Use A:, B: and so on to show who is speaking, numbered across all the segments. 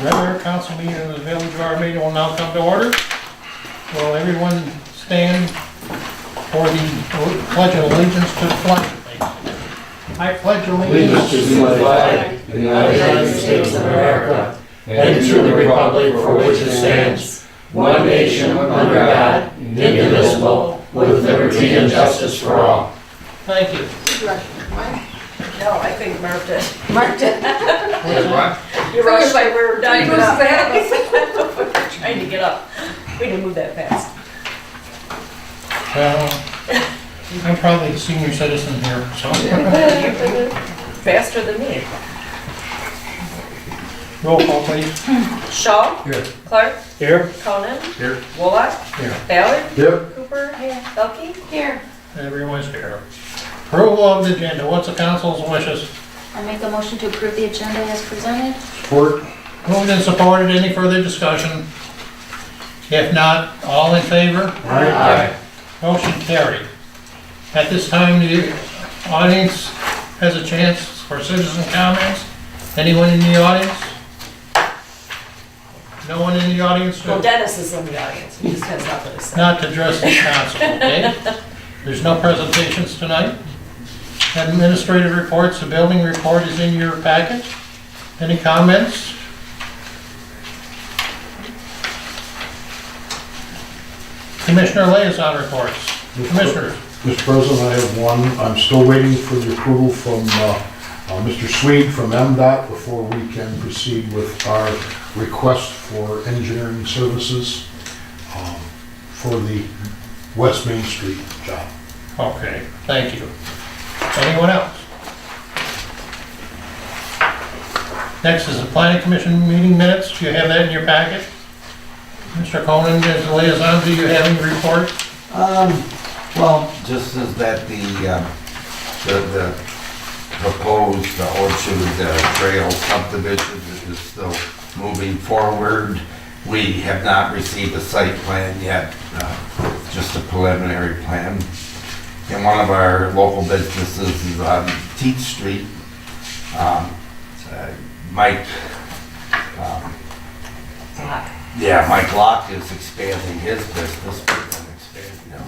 A: Regular council meeting of the Village of Armada will now come to order. Will everyone stand for the Pledge of Allegiance to the flag, please? I pledge allegiance
B: to the flag of the United States of America and to the republic for which it stands, one nation under God, indivisible, with liberty and justice for all.
A: Thank you.
C: No, I think Mark did. Mark did.
B: What?
C: You rushed like we were dying to
D: He
C: get
D: was
C: up.
D: ahead of
C: We were trying to get up. We didn't move that fast.
A: Well, I'm probably a senior citizen here, so.
C: Faster than me.
A: Roll call, please.
C: Shaw?
B: Here.
C: Clark?
A: Here.
C: Conan?
B: Here.
C: Wolock?
A: Here.
C: Ballard?
B: Yep.
C: Cooper? Belkey? Here.
A: Everyone's here. Approval of the agenda. What's the council's wishes?
D: I make a motion to approve the agenda as presented.
B: Support.
A: Moved and supported. Any further discussion? If not, all in favor?
B: Aye.
A: Motion carried. At this time, the audience has a chance for citizen comments. Anyone in the audience? No one in the audience?
C: Well, Dennis is in the audience. He just has nothing to say.
A: Not to address the council, okay? There's no presentations tonight. Administrative reports, the building report is in your packet. Any comments? Commissioner liaison reports. Commissioners.
E: Mr. President, I have one. I'm still waiting for the approval from Mr. Swede from MDOT before we can proceed with our request for engineering services for the West Main Street job.
A: Okay, thank you. Anyone else? Next is the planning commission meeting minutes. Do you have that in your packet? Mr. Conan, as the liaison, do you have any report?
F: Well, just as that the proposed Orchard Trail subdivision is still moving forward. We have not received a site plan yet, just a preliminary plan. And one of our local businesses is on Teeth Street. Mike, Mike Locke is expanding his business, but then expanding,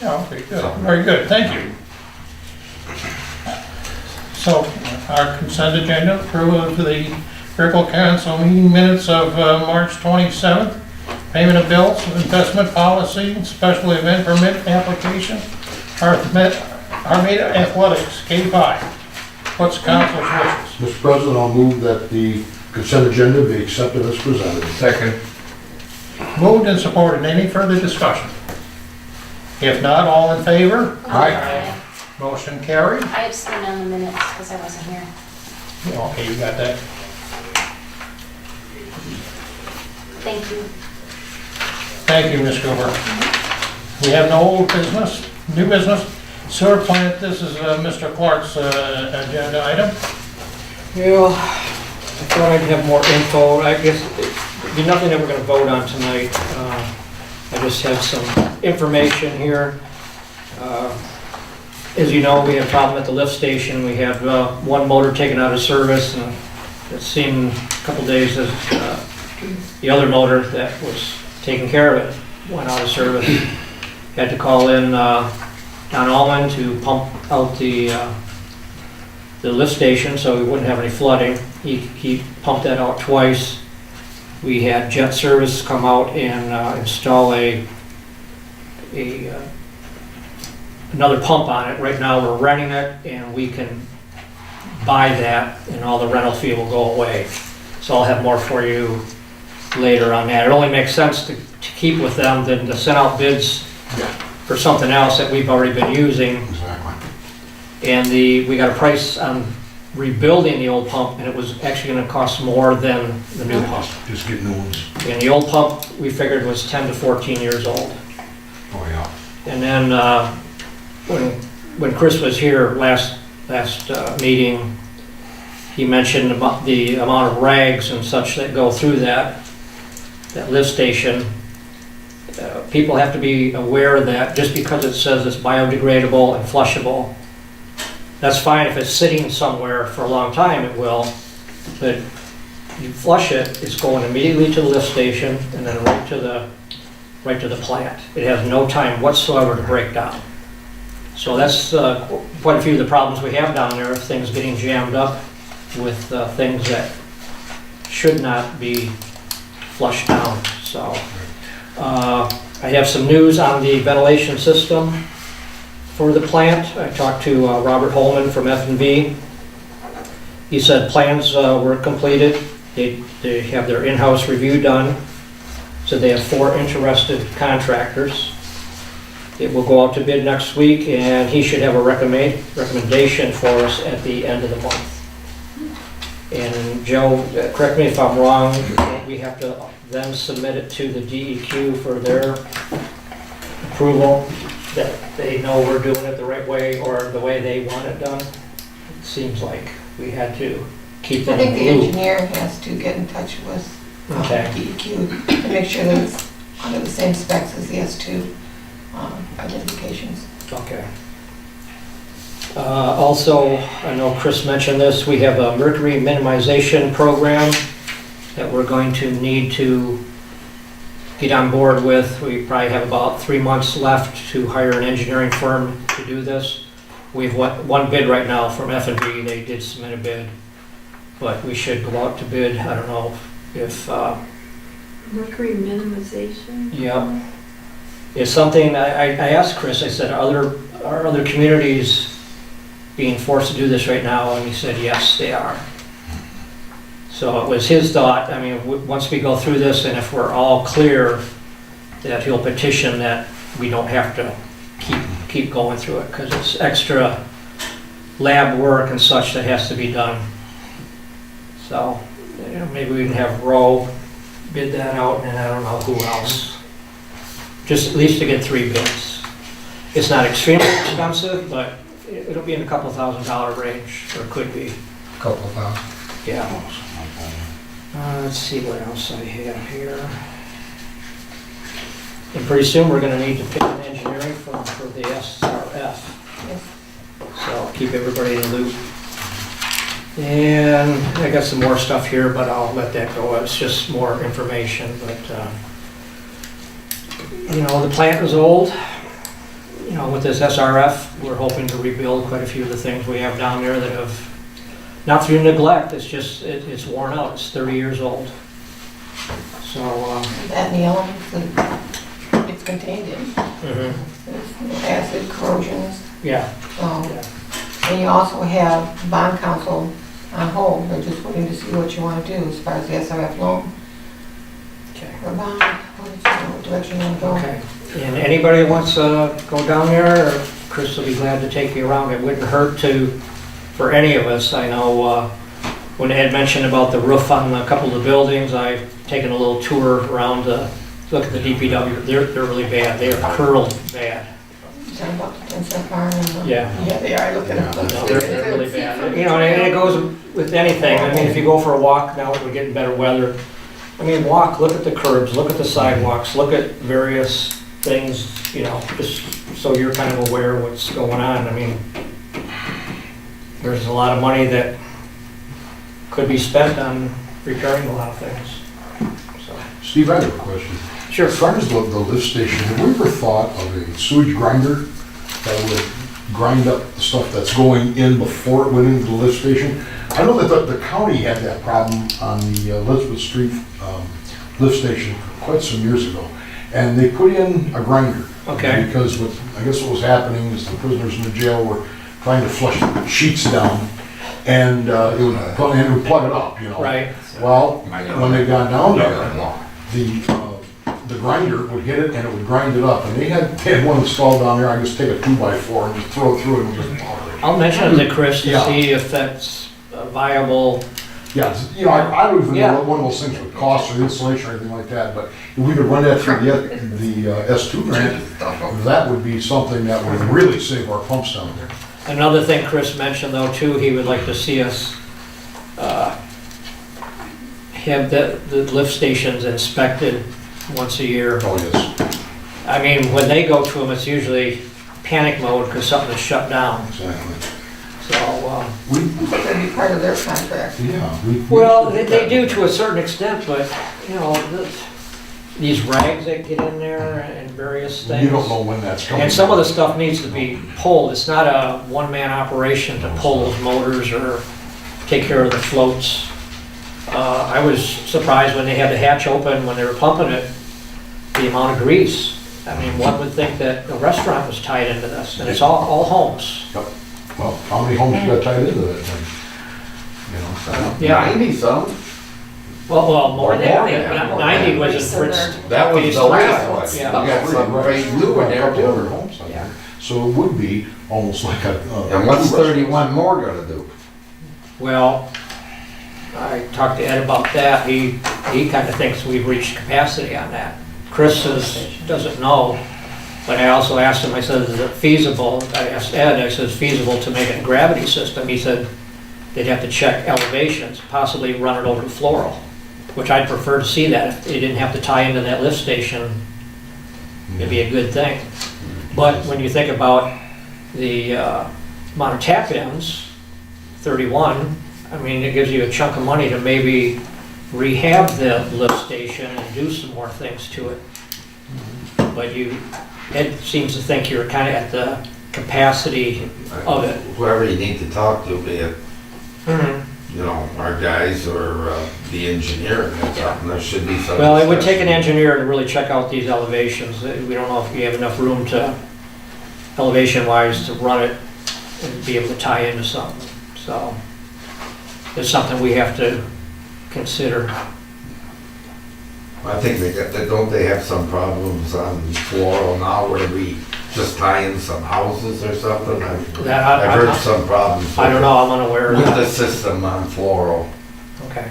A: Yeah, okay, good. Very good, thank you. So, our consent agenda, approval of the Critical Council meeting minutes of March 27th, payment of bills, investment policy, special event permit application, Armada Athletics, K5. What's the council's wishes?
E: Mr. President, I'll move that the consent agenda be accepted as presented.
B: Second.
A: Moved and supported. Any further discussion? If not, all in favor?
D: Aye.
A: Motion carried.
D: I abstain on the minutes because I wasn't here.
A: Okay, you got that.
D: Thank you.
A: Thank you, Ms. Cooper. We have no old business, new business. Sewer plant, this is Mr. Clark's agenda item.
G: Yeah, I thought I'd have more info. I guess it'd be nothing that we're gonna vote on tonight. I just have some information here. As you know, we had a problem at the lift station. We had one motor taken out of service, and it seemed a couple days that the other motor that was taking care of it went out of service. Had to call in Don Allman to pump out the lift station so we wouldn't have any flooding. He pumped that out twice. We had Jet Service come out and install another pump on it. Right now we're renting it and we can buy that and all the rental fee will go away. So I'll have more for you later on that. It only makes sense to keep with them than to send out bids for something else that we've already been using.
E: Exactly.
G: And we got a price on rebuilding the old pump, and it was actually gonna cost more than the new pump.
E: Just get new ones.
G: And the old pump, we figured was 10 to 14 years old.
E: Oh, yeah.
G: And then, when Chris was here last meeting, he mentioned about the amount of rags and such that go through that lift station. People have to be aware that just because it says it's biodegradable and flushable, that's fine if it's sitting somewhere for a long time, it will, but you flush it, it's going immediately to the lift station and then right to the plant. It has no time whatsoever to break down. So that's quite a few of the problems we have down there, things getting jammed up with things that should not be flushed down. So I have some news on the ventilation system for the plant. I talked to Robert Holman from F&V. He said plans were completed. They have their in-house review done. So they have 4 interested contractors. It will go out to bid next week, and he should have a recommendation for us at the end of the month. And Joe, correct me if I'm wrong, we have to then submit it to the DEQ for their approval, that they know we're doing it the right way or the way they want it done. It seems like we had to keep
C: I
G: them in
C: think
G: the
C: the
G: loop.
C: engineer has to get in touch with
G: Okay.
C: DEQ to make sure that it's under the same specs as the S2 identifications.
G: Okay. Also, I know Chris mentioned this, we have a mercury minimization program that we're going to need to get on board with. We probably have about 3 months left to hire an engineering firm to do this. We have one bid right now from F&B, they did submit a bid, but we should go out to bid, I don't know if,
H: Mercury minimization?
G: yeah. It's something, I asked Chris, I said, are other communities being forced to do this right now? And he said, yes, they are. So it was his thought, I mean, once we go through this and if we're all clear, that he'll petition that we don't have to keep going through it, because it's extra lab work and such that has to be done. So, you know, maybe we can have Roe bid that out, and I don't know who else. Just at least to get 3 bids. It's not extremely expensive, but it'll be in a couple $1,000 range, or could be.
E: Couple thousand.
G: Yeah. Let's see what else I have here. And pretty soon, we're gonna need to pick an engineering firm for the SRF.
C: Yes.
G: So keep everybody in the loop. And I got some more stuff here, but I'll let that go. It's just more information, but, you know, the plant is old. You know, with this SRF, we're hoping to rebuild quite a few of the things we have down there that have, not through neglect, it's just, it's worn out. It's 30 years old. So,
C: That and the elements that it's contained in. There's acid, corrosions.
G: yeah.
C: So, and you also have bond counsel on hold. They're just waiting to see what you want to do as far as the SRF loan
G: Okay.
C: or bond, what direction you want to go.
G: Okay. And anybody that wants to go down there, Chris will be glad to take you around. It wouldn't hurt to, for any of us. I know when Ed mentioned about the roof on a couple of the buildings, I've taken a little tour around to look at the DPW. They're really bad. They are curled bad.
C: Talking about the 10-cent barn and the.
G: Yeah.
C: Yeah, they are looking at them.
G: No, they're really bad. You know, and it goes with anything. I mean, if you go for a walk now, we're getting better weather. I mean, walk, look at the curbs, look at the sidewalks, look at various things, you know, just so you're kind of aware of what's going on. I mean, there's a lot of money that could be spent on repairing a lot of things. So,
E: Steve, I have a question.
G: sure.
E: As far as the lift station, have we ever thought of a sewage grinder that would grind up the stuff that's going in before it went into the lift station? I know that the county had that problem on the Elizabeth Street lift station quite some years ago, and they put in a grinder.
G: Okay.
E: Because I guess what was happening is the prisoners in the jail were trying to flush the sheets down, and it would plug it up, you know.
G: Right.
E: Well, when they got down there, the grinder would hit it and it would grind it up, and they had one installed down there. I just take a 2x4 and just throw it through it and just.
G: I'll mention it to Chris to
E: Yeah.
G: see if that's viable.
E: Yeah, you know, I don't even know
G: Yeah.
E: what one of those things would cost or installation or anything like that, but if we could run that through the S2 grant, that would be something that would really save our pumps down there.
G: Another thing Chris mentioned though too, he would like to see us have the lift stations inspected once a year.
E: Oh, yes,
G: I mean, when they go to them, it's usually panic mode because something is shut down.
E: exactly.
G: So,
C: That'd be part of their contract.
E: Yeah.
G: Well, they do to a certain extent, but, you know, these rags that get in there and various things.
E: You don't know when that's coming.
G: And some of the stuff needs to be pulled. It's not a one-man operation to pull those motors or take care of the floats. I was surprised when they had the hatch open, when they were pumping it, the amount of grease. I mean, one would think that a restaurant was tied into this, and it's all homes.
E: Well, how many homes you got tied into that thing? You know, so.
G: Yeah,
F: 90 some?
G: well, more
H: Or
G: than
H: they-
G: that. 90 was
H: Grease
G: in
H: in
G: Fritz.
F: That was
G: Phase
F: the
G: three.
F: last one.
G: Yeah.
F: We got some phase two in there
E: Couple other
F: too.
E: homes out
G: Yeah.
E: there. So it would be almost like a.
F: And what's
E: two restaurants.
F: 31 more gonna do?
G: Well, I talked to Ed about that. He kind of thinks we've reached capacity on that. Chris doesn't know, but I also asked him, I said, is it feasible? I asked Ed, I said, is it feasible to make it a gravity system? He said they'd have to check elevations, possibly run it over to Floral, which I'd prefer to see that. If they didn't have to tie into that lift station, it'd be a good thing. But when you think about the amount of tap-ins, 31, I mean, it gives you a chunk of money to maybe rehab the lift station and do some more things to it. But Ed seems to think you're kind of at the capacity of it.
F: Whoever you need to talk to, be it,
G: Mm-hmm.
F: you know, our guys or the engineer, that's something, there should be some.
G: Well, it would take an
F: discussion.
G: engineer to really check out these elevations. We don't know if we have enough room to, elevation-wise, to run it and be able to tie into something. So it's something we have to consider.
F: I think don't they have some problems on Floral now where we just tie in some houses or something? I've heard some problems.
G: I don't know, I'm unaware of
F: With the
G: that.
F: system on Floral
G: Okay,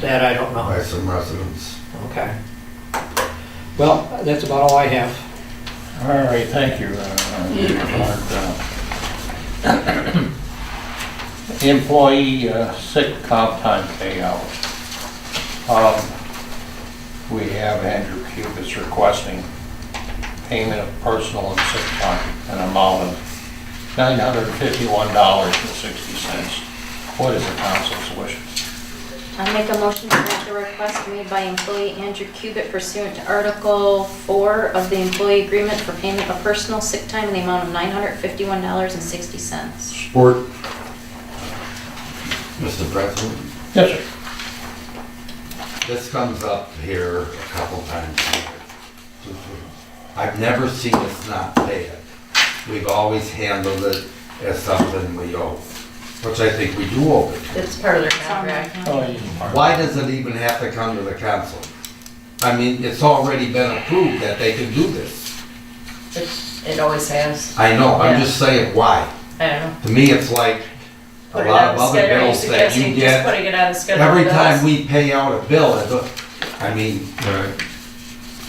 G: that I don't
F: by
G: know.
F: some residents.
G: Okay. Well, that's about all I have.
A: All right, thank you. Employee sick comp time payout. We have Andrew Cubis requesting payment of personal and sick time, an amount of $951.60. What is the council's wishes?
D: I make a motion to grant the request made by employee Andrew Cubitt pursuant to Article 4 of the employee agreement for payment of personal sick time in the amount of $951.60.
E: Support.
F: Mr. President,
A: Yes, sir.
F: this comes up here a couple times a year. I've never seen us not pay it. We've always handled it as something we owe, which I think we do owe it.
H: It's part of their
D: It's on my
H: contract.
A: Oh,
D: account.
A: you can park.
F: Why does it even have to come to the council? I mean, it's already been approved that they can do this.
H: It always has.
F: I know, I'm
H: Yeah.
F: just saying, why?
H: I don't know.
F: To me, it's like a
H: Put it
F: lot
H: on
F: of
H: the
F: other
H: schedule. Are you
F: bills that you
H: suggesting just
F: get.
H: putting it on the schedule?
F: Every
H: of
F: time
H: bills?
F: we pay out a bill, I mean,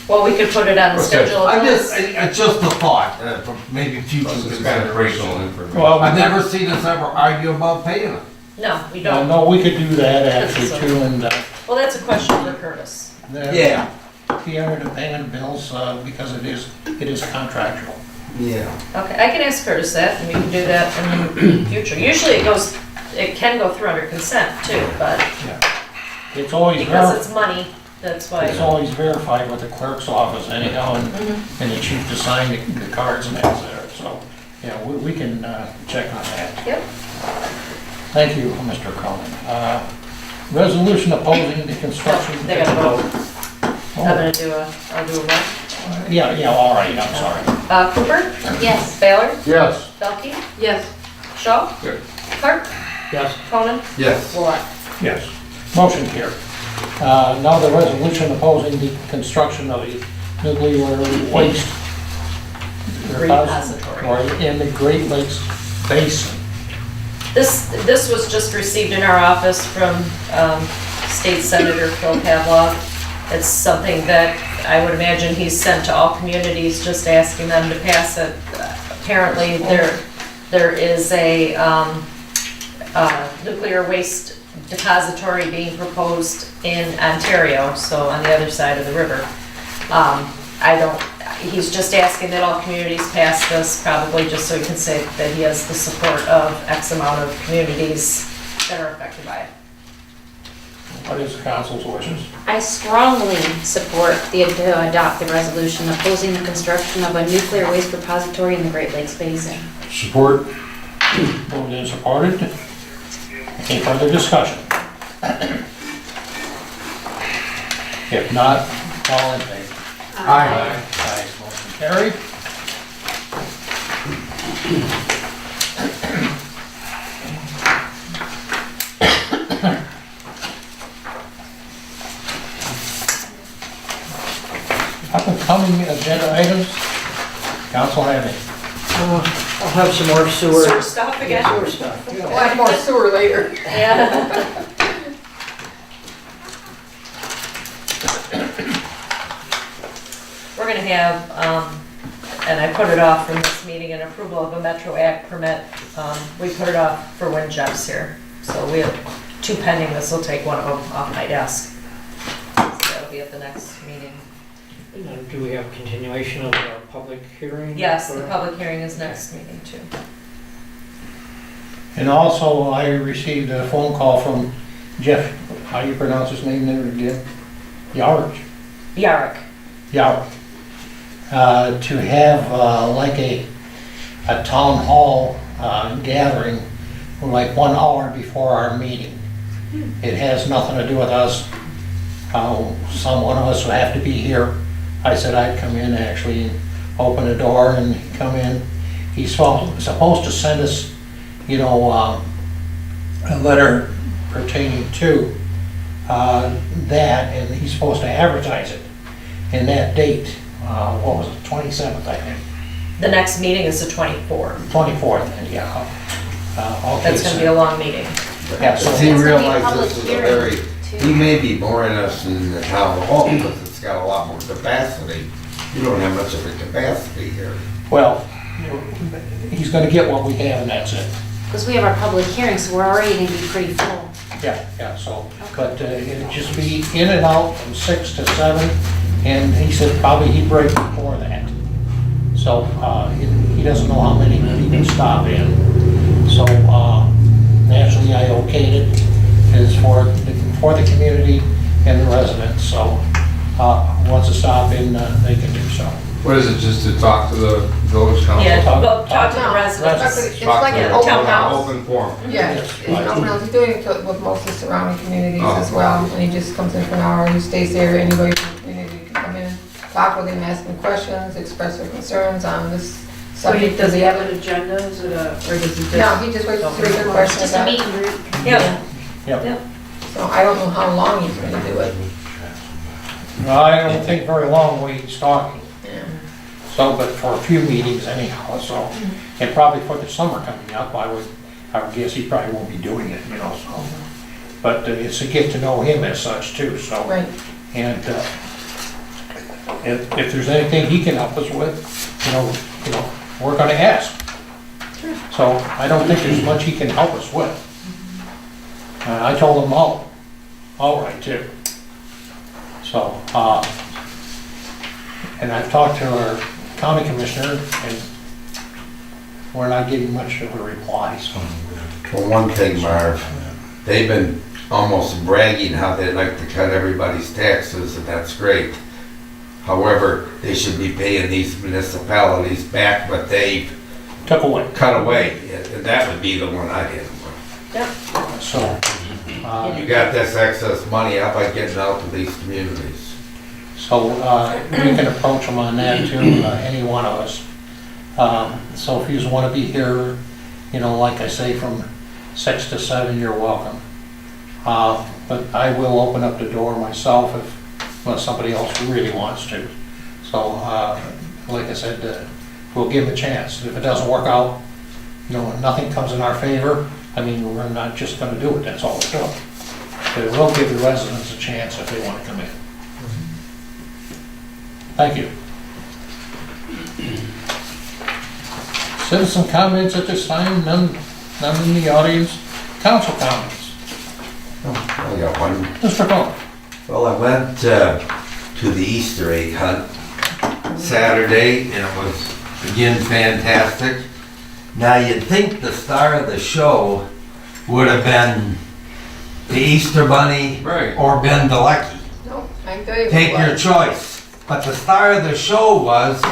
H: Well, we could put it on the schedule. of bills.
F: it's just a thought, for maybe future consideration.
A: Well,
F: I've never seen us ever argue about paying it.
H: No, we
A: well,
H: don't.
A: no, we could do that actually too, and
H: Well, that's a question for Curtis.
F: Yeah.
A: He entered a payment of bills because it is contractual.
F: Yeah.
H: Okay, I can ask Curtis that, and we can do that in the future. Usually it can go through under consent too, but
A: It's always
H: because
A: verified.
H: it's money, that's why.
A: It's always verified with the clerk's office anyhow, and the chief to sign the cards and that's there, so, yeah, we can check on that.
H: Yep.
A: Thank you, Mr. Cronin. Resolution opposing the construction.
H: They gotta vote.
A: Oh,
H: I'll do a vote.
A: Yeah, all right, I'm sorry.
H: Cooper?
D: Yes.
H: Baylor?
E: Yes.
H: Belkey? Yes. Shaw?
F: Yes.
H: Clark?
G: Yes.
H: Cronin?
F: Yes.
H: Wallach?
A: Yes. Motion carried. Now the resolution opposing the construction of a nuclear waste
H: Repository.
A: in the Great Lakes Basin.
H: This was just received in our office from State Senator Phil Pavlov. It's something that I would imagine he's sent to all communities, just asking them to pass it. Apparently, there is a nuclear waste depository being proposed in Ontario, so on the other side of the river. he's just asking that all communities pass this, probably just so he can say that he has the support of X amount of communities that are affected by it.
A: What is the council's wishes?
D: I strongly support to adopt the resolution opposing the construction of a nuclear waste repository in the Great Lakes Basin.
E: Support?
A: Moved and supported. Any further discussion? If not, all in favor?
E: Aye.
A: Aye, motion carried. Up and coming agenda items, council have any?
G: I'll have some more sewer.
H: Sewer stuff again?
G: Sewer stuff.
C: We'll have more sewer later.
H: Yeah. We're gonna have, and I put it off from this meeting, an approval of a Metro Act permit. We put it off for when Jeff's here. So we have 2 pending, this will take one of them off my desk. So that'll be at the next meeting.
G: Do we have a continuation of our public hearing?
H: Yes, the
G: for-
H: public hearing is next meeting too.
A: And also, I received a phone call from Jeff, how do you pronounce his name there again? Yarich.
H: Yarrick.
A: Yarich. To have like a town hall gathering like 1 hour before our meeting. It has nothing to do with us. One of us will have to be here. I said I'd come in actually and open the door and come in. He's supposed to send us, you know, a letter pertaining to that, and he's supposed to advertise it in that date. What was it, 27th, I think?
H: The next meeting is the 24th.
A: 24th, yeah. Okay,
H: That's gonna be a long meeting.
A: Yeah, so
F: Does he
D: It's gonna be a
F: realize
D: public
F: this is a
D: hearing,
F: very,
D: too.
F: he may be more interested in the town hall because it's got a lot more capacity. You don't have much of a capacity here.
A: Well, he's gonna get what we have and that's it.
D: Because we have our public hearing, so we're already going to be pretty full.
A: Yeah, so, but it'd just be in and out from 6 to 7, and he said probably he'd break before that. So, he doesn't know how many he can stop in. So, naturally I okayed it, is for the community and the residents, so, wants to stop in, they can do so.
B: What is it, just to talk to the village council?
H: Yeah,
A: talk-
H: well, talk to the
C: No,
H: residents.
C: It's
B: Talk
C: like
B: to
C: an
B: the
C: open
H: town
C: house.
B: Open forum.
C: Yeah, it's an open house. He's doing it with most of the surrounding communities as well. And he just comes in for an hour, he stays there, anybody from the community can come in, talk with him, ask him questions, express their concerns on this subject.
I: Does he have an agenda, is it a, or does he just?
C: No, he just waits to hear your questions.
D: Just a meet and greet.
H: Yeah.
A: Yep.
C: So I don't know how long he's gonna do it.
A: I don't think very long when he's talking.
C: Yeah.
A: So, but for a few meetings anyhow, so, and probably for the summer coming up, I would guess he probably won't be doing it, you know, so. But it's to get to know him as such too, so.
C: Right.
A: And if there's anything he can help us with, you know, we're gonna ask. So I don't think there's much he can help us with. I told him all right too. So, and I've talked to our county commissioner, and we're not getting much of a reply, so.
F: For one thing, Marv, they've been almost bragging how they'd like to cut everybody's taxes, and that's great. However, they should be paying these municipalities back what they
A: Took away,
F: cut away, and that would be the one I'd hit them
A: so.
F: with. You got this excess money, how about getting out to these communities?
A: So, we can approach them on that too, any one of us. So if you want to be here, you know, like I say, from 6 to 7, you're welcome. But I will open up the door myself unless somebody else really wants to. So, like I said, we'll give them a chance. If it doesn't work out, you know, nothing comes in our favor, I mean, we're not just gonna do it, that's all we're doing. But it will give the residents a chance if they want to come in. Thank you. Citizen comments at this time, none in the audience. Council comments.
F: I got one.
A: Mr. Cohen.
F: Well, I went to the Easter egg hunt Saturday, and it was, again, fantastic. Now, you'd think the star of the show would have been the Easter Bunny
B: Right.
F: or Ben DeLucky.
C: No, I tell you.
F: Take
C: what.
F: your choice. But the star of the show was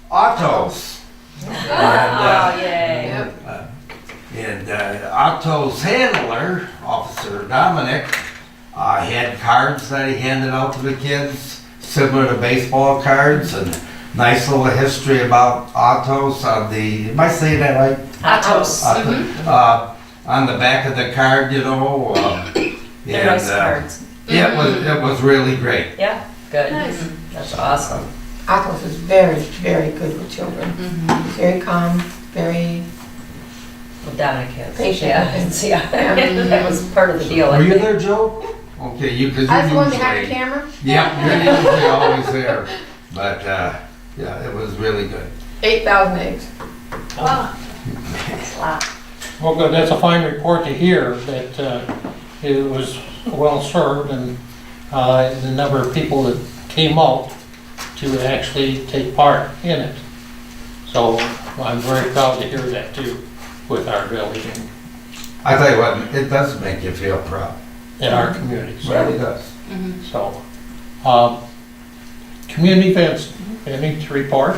F: Otto's.
H: Oh, yay.
C: Yep.
F: And Otto's handler, Officer Dominic, had cards that he handed out to the kids, similar to baseball cards, and nice little history about Otto's on the, am I saying that right?
H: Atos.
F: On the back of the card, you know.
H: They're nice cards.
F: Yeah, it was really great.
H: Yeah, good.
I: Nice.
H: That's awesome.
C: Athos is very, very good with children. He's very calm, very,
H: Well, Donna kids.
C: Patient.
H: Yeah, that was part of the deal. I
F: Were you
H: think.
F: there, Joe? Okay, because
C: I was the
F: you're
C: one behind the
F: usually,
C: camera.
F: yeah, you're usually always there. But, yeah, it was really good.
C: 8,000 eggs.
H: Wow. That's a lot.
A: Well, good, that's a fine report to hear that it was well served and the number of people that came out to actually take part in it. So I'm very proud to hear that too with our village and
F: I tell you what, it does make you feel proud.
A: in our communities.
F: It really does.
A: So, community events, anything to report?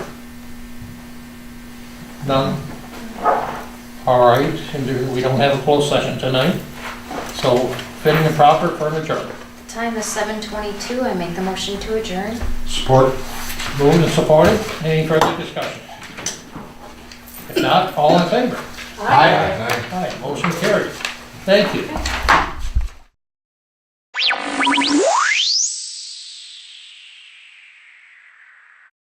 A: None? All right, and we don't have a closed session tonight, so fitting and proper for an adjournment.
D: Time is 7:22. I make the motion to adjourn.
E: Support.
A: Moved and supported, any further discussion? If not, all in favor?
B: Aye.
A: Aye, motion carried. Thank you.